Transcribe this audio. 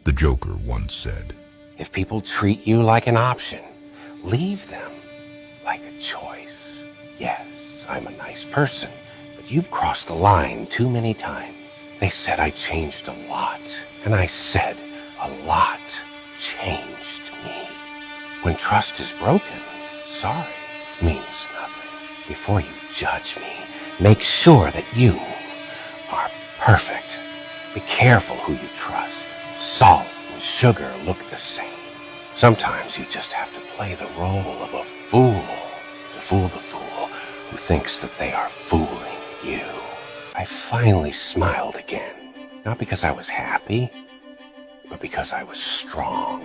the Joker once said. If people treat you like an option, leave them like a choice. Yes, I'm a nice person, but you've crossed the line too many times. They said I changed a lot, and I said a lot changed me. When trust is broken, sorry means nothing. Before you judge me, make sure that you are perfect. Be careful who you trust. Salt and sugar look the same. Sometimes you just have to play the role of a fool to fool the fool who thinks that they are fooling you. I finally smiled again, not because I was happy, but because I was strong.